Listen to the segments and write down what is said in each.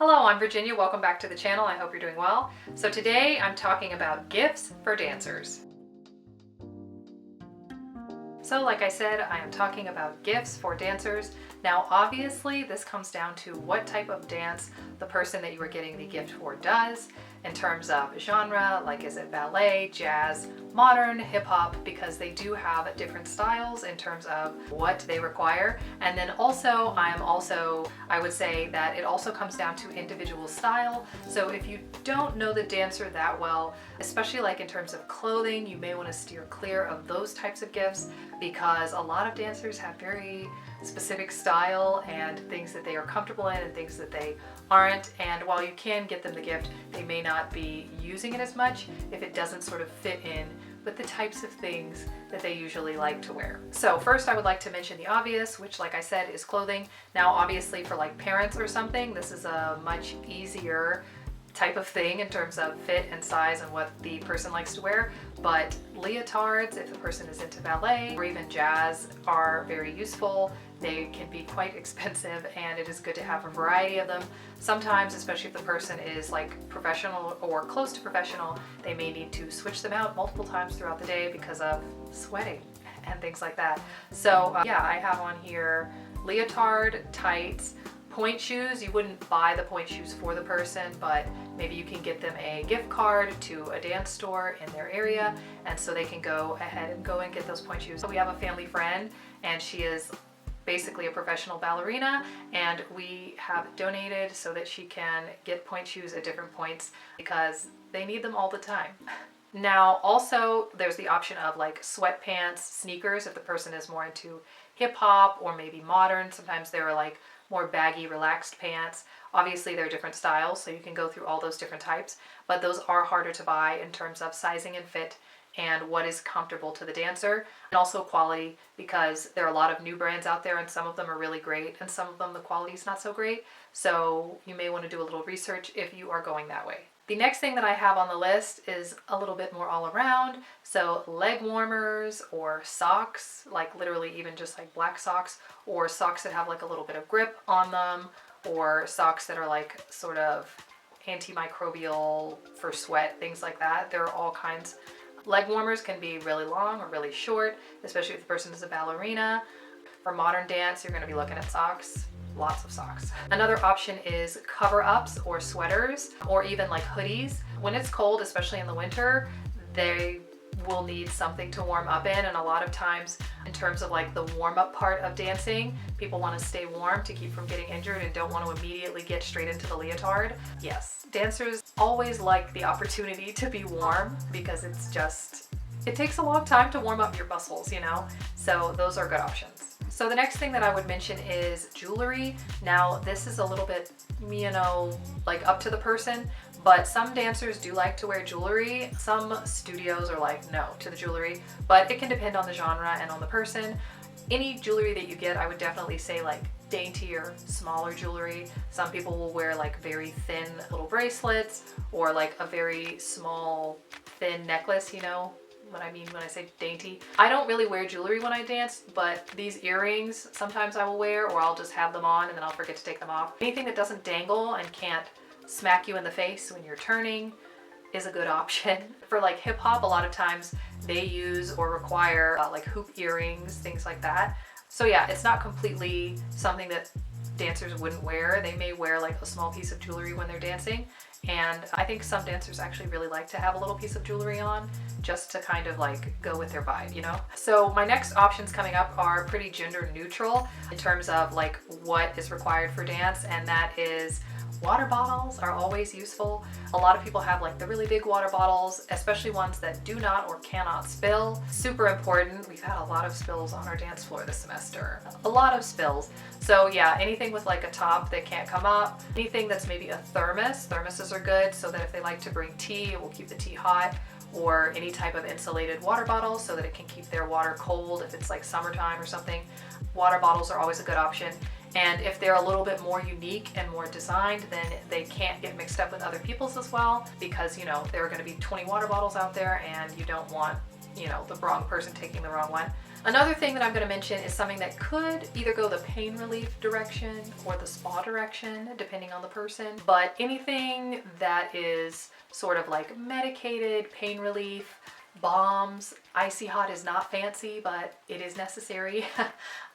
Hello, I'm Virginia. Welcome back to the channel. I hope you're doing well. So today I'm talking about gifts for dancers. So like I said, I am talking about gifts for dancers. Now obviously this comes down to what type of dance the person that you are getting the gift for does in terms of genre, like is it ballet, jazz, modern, hip-hop, because they do have different styles in terms of what they require. And then also I would say that it also comes down to individual style. So if you don't know the dancer that well, especially like in terms of clothing, you may want to steer clear of those types of gifts because a lot of dancers have very specific style and things that they are comfortable in and things that they aren't. And while you can get them the gift, they may not be using it as much if it doesn't sort of fit in with the types of things that they usually like to wear. So first I would like to mention the obvious, which like I said is clothing. Now obviously for like parents or something, this is a much easier type of thing in terms of fit and size and what the person likes to wear, but leotards, if the person is into ballet or even jazz, are very useful. They can be quite expensive and it is good to have a variety of them. Sometimes, especially if the person is like professional or close to professional, they may need to switch them out multiple times throughout the day because of sweating and things like that. So yeah, I have on here leotard, tights, point shoes. You wouldn't buy the point shoes for the person, but maybe you can get them a gift card to a dance store in their area, and so they can go ahead and get those point shoes. So we have a family friend and she is basically a professional ballerina, and we have donated so that she can get point shoes at different points because they need them all the time. Now also there's the option of like sweatpants, sneakers if the person is more into hip hop or maybe modern. Sometimes they're like more baggy, relaxed pants. Obviously there are different styles, so you can go through all those different types, but those are harder to buy in terms of sizing and fit and what is comfortable to the dancer, and also quality, because there are a lot of new brands out there and some of them are really great and some of them the quality is not so great. So you may want to do a little research if you are going that way. The next thing that I have on the list is a little bit more all around. So leg warmers or socks, like literally even just like black socks, or socks that have like a little bit of grip on them, or socks that are like sort of antimicrobial for sweat, things like that. There are all kinds. Leg warmers can be really long or really short, especially if the person is a ballerina. For modern dance, you're going to be looking at socks. Lots of socks. Another option is cover-ups or sweaters, or even like hoodies. When it's cold, especially in the winter, they will need something to warm up in, and a lot of times in terms of like the warm-up part of dancing, people want to stay warm to keep from getting injured and don't want to immediately get straight into the leotard. Yes, dancers always like the opportunity to be warm because it takes a long time to warm up your muscles, you know? So those are good options. So the next thing that I would mention is jewelry. Now this is a little bit, you know, like up to the person, but some dancers do like to wear jewelry. Some studios are like no to the jewelry, but it can depend on the genre and on the person. Any jewelry that you get, I would definitely say like daintier, smaller jewelry. Some people will wear like very thin little bracelets or like a very small thin necklace, you know what I mean when I say dainty. I don't really wear jewelry when I dance, but these earrings sometimes I will wear, or I'll just have them on and then I'll forget to take them off. Anything that doesn't dangle and can't smack you in the face when you're turning is a good option. For like hip hop, a lot of times they use or require like hoop earrings, things like that. So yeah, it's not completely something that dancers wouldn't wear. They may wear like a small piece of jewelry when they're dancing. And I think some dancers actually really like to have a little piece of jewelry on just to kind of like go with their vibe, you know? So my next options coming up are pretty gender neutral in terms of like what is required for dance, and that is water bottles are always useful. A lot of people have like the really big water bottles, especially ones that do not or cannot spill. Super important. We've had a lot of spills on our dance floor this semester. A lot of spills. So yeah, anything with like a top that can't come up, anything that's maybe a thermos. Thermoses are good so that if they like to bring tea, it will keep the tea hot, or any type of insulated water bottle so that it can keep their water cold if it's like summertime or something. Water bottles are always a good option. And if they're a little bit more unique and more designed, then they can't get mixed up with other people's as well, because you know there are going to be 20 water bottles out there and you don't want you know, the wrong person taking the wrong one. Another thing that I'm going to mention is something that could either go the pain relief direction or the spa direction, depending on the person. But anything that is sort of like medicated pain relief, balms, icy hot is not fancy, but it is necessary.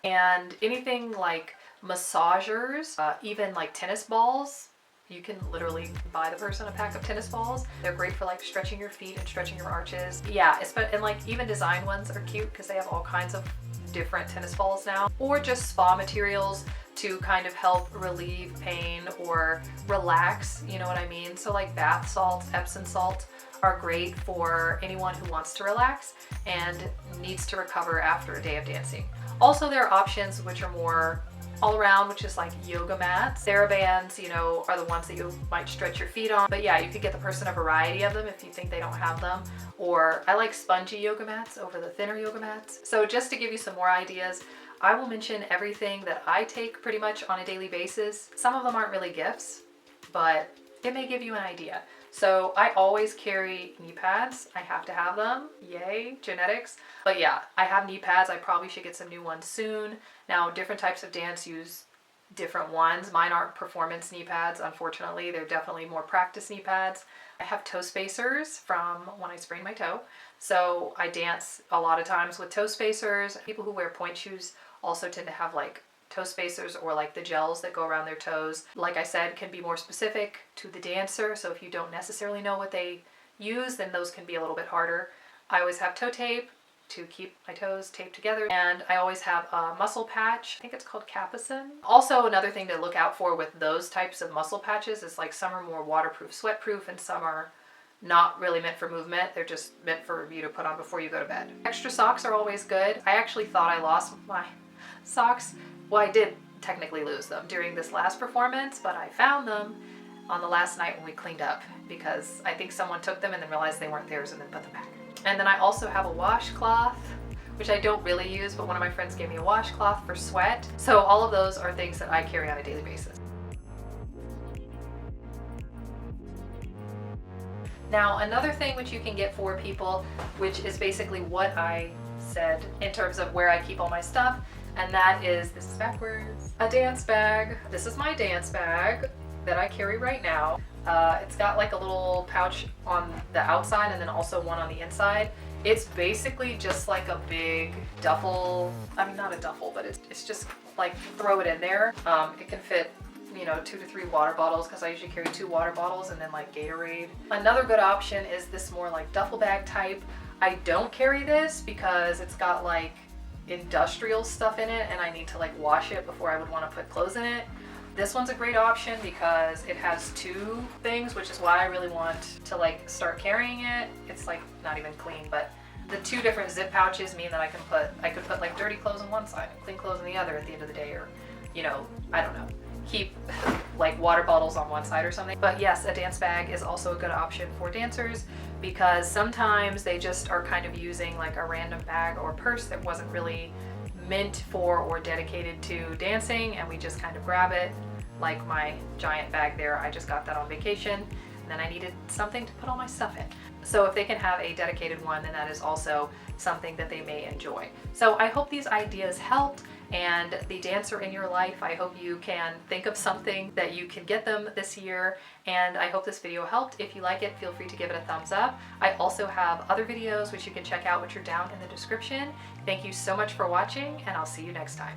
And anything like massagers, even like tennis balls. You can literally buy the person a pack of tennis balls. They're great for like stretching your feet and stretching your arches. Yeah, and like even design ones are cute because they have all kinds of different tennis balls now. Or just spa materials to kind of help relieve pain or relax, you know what I mean? So like bath salts, Epsom salt are great for anyone who wants to relax and needs to recover after a day of dancing. Also, there are options which are more all around, which is like yoga mats. TheraBands, you know, are the ones that you might stretch your feet on. But yeah, you could get the person a variety of them if you think they don't have them. Or I like spongy yoga mats over the thinner yoga mats. So just to give you some more ideas, I will mention everything that I take pretty much on a daily basis. Some of them aren't really gifts, but it may give you an idea. So I always carry knee pads. I have to have them. Yay, genetics. But yeah, I have knee pads. I probably should get some new ones soon. Now, different types of dance use different ones. Mine aren't performance knee pads, unfortunately. They're definitely more practice knee pads. I have toe spacers from when I sprained my toe. So I dance a lot of times with toe spacers. People who wear point shoes also tend to have like toe spacers or like the gels that go around their toes. Like I said, can be more specific to the dancer. So if you don't necessarily know what they use, then those can be a little bit harder. I always have toe tape to keep my toes taped together. And I always have a muscle patch. I think it's called Capucin. Also, another thing to look out for with those types of muscle patches is like some are more waterproof, sweatproof, and some are not really meant for movement. They're just meant for you to put on before you go to bed. Extra socks are always good. I actually thought I lost my socks. Well, I did technically lose them during this last performance, but I found them on the last night when we cleaned up because I think someone took them and then realized they weren't theirs and then put them back. And then I also have a washcloth, which I don't really use, but one of my friends gave me a washcloth for sweat. So all of those are things that I carry on a daily basis. Now, another thing which you can get for people, which is basically what I said in terms of where I keep all my stuff, and that is, this is backwards, a dance bag. This is my dance bag that I carry right now. It's got like a little pouch on the outside and then also one on the inside. It's basically just like a big duffel. I mean, not a duffel, but it's just like throw it in there. It can fit, you know, 2 to 3 water bottles because I usually carry 2 water bottles and then like Gatorade. Another good option is this more like duffel bag type. I don't carry this because it's got like industrial stuff in it and I need to like wash it before I would want to put clothes in it. This one's a great option because it has 2 things, which is why I really want to like start carrying it. It's like not even clean, but the 2 different zip pouches mean that I could put like dirty clothes on one side and clean clothes on the other at the end of the day, or, you know, I don't know, keep like water bottles on one side or something. But yes, a dance bag is also a good option for dancers because sometimes they just are kind of using like a random bag or purse that wasn't really meant for or dedicated to dancing, and we just kind of grab it. Like my giant bag there, I just got that on vacation and then I needed something to put all my stuff in. So if they can have a dedicated one, then that is also something that they may enjoy. So I hope these ideas helped, and the dancer in your life, I hope you can think of something that you can get them this year, and I hope this video helped. If you like it, feel free to give it a thumbs up. I also have other videos which you can check out, which are down in the description. Thank you so much for watching, and I'll see you next time.